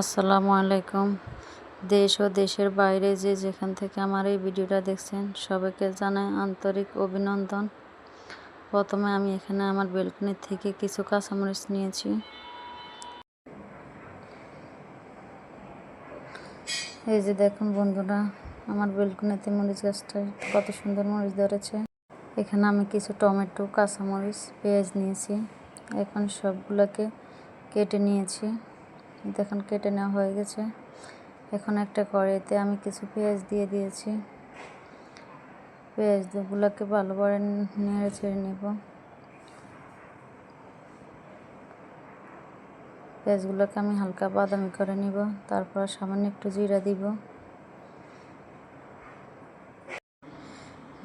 আসসালামু আলাইকুম। দেশ ও দেশের বাইরে যে যেখান থেকে আমার এই ভিডিওটা দেখছেন সবাইকে জানাই আন্তরিক অভিনন্দন। প্রথমে আমি এখানে আমার বেলকনি থেকে কিছু কাঁচামরিচ নিয়েছি। এই যে দেখুন বন্ধুরা, আমার বেলকনিতে মরিচ গাছটা কত সুন্দর মরিচ ধরেছে। এখানে আমি কিছু টমেটো, কাঁচামরিচ, পেঁয়াজ নিয়েছি। এখন সবগুলোকে কেটে নিয়েছি। দেখুন কেটে নেওয়া হয়ে গেছে। এখন একটা কড়াইতে আমি কিছু পেঁয়াজ দিয়ে দিয়েছি। পেঁয়াজগুলোকে ভালোভাবে নেড়ে ছেড়ে নেব। পেঁয়াজগুলোকে আমি হালকা বাদামি করে নিব। তারপর সামান্য একটু জিরা দিব।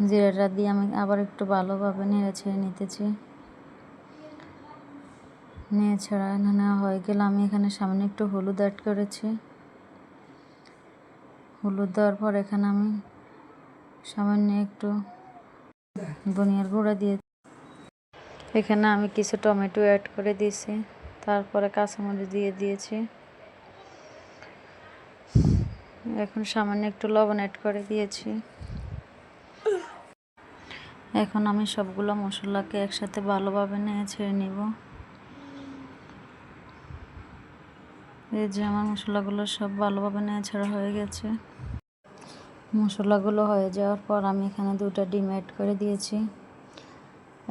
জিরাটা দিয়ে আমি আবার একটু ভালোভাবে নেড়ে ছেড়ে নিতেছি। নেড়ে ছেড়ে নেওয়া হয়ে গেলে আমি এখানে সামান্য একটু হলুদ অ্যাড করেছি। হলুদ দেওয়ার পর এখানে আমি সামান্য একটু ধনিয়ার গুঁড়া দিয়ে এখানে আমি কিছু টমেটো অ্যাড করে দিয়েছি। তারপরে কাঁচামরিচ দিয়ে দিয়েছি। এখন সামান্য একটু লবণ অ্যাড করে দিয়েছি। এখন আমি সবগুলো মশলাকে একসাথে ভালোভাবে নেড়ে ছেড়ে নিব। এই যে আমার মশলাগুলো সব ভালোভাবে নেড়ে ছেড়া হয়ে গেছে। মশলাগুলো হয়ে যাওয়ার পর আমি এখানে 2টা ডিম অ্যাড করে দিয়েছি।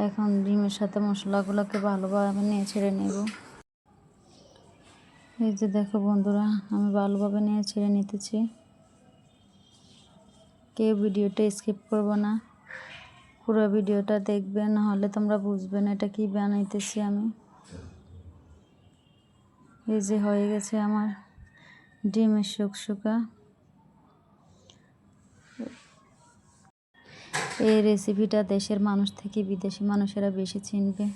এখন ডিমের সাথে মশলাগুলোকে ভালোভাবে নেড়ে ছেড়ে নেব। এই যে দেখো বন্ধুরা, আমি ভালোভাবে নেড়ে ছেড়ে নিতেছি। কেউ ভিডিওটা স্কিপ করবো না, পুরো ভিডিওটা দেখবে, নাহলে তোমরা বুঝবে না এটা কি বানাইতেছি আমি। এই যে হয়ে গেছে আমার ডিমের শুকশুকা। এই রেসিপিটা দেশের মানুষ থেকে বিদেশি মানুষেরা বেশি চিনবে।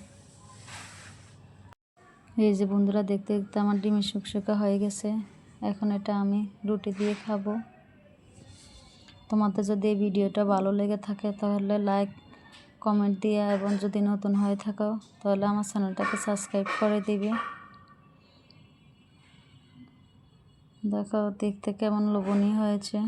এই যে বন্ধুরা, দেখতে দেখতে আমার ডিমের শুকশুকা হয়ে গেছে। এখন এটা আমি রুটি দিয়ে খাবো। তোমাদের যদি এই ভিডিওটা ভালো লেগে থাকে তাহলে লাইক, কমেন্ট দিয়ে, এবং যদি নতুন হয়ে থাকো তাহলে আমার চ্যানেলটাকে সাবস্ক্রাইব করে দিবে। দেখো দেখতে কেমন লোভনীয় হয়েছে।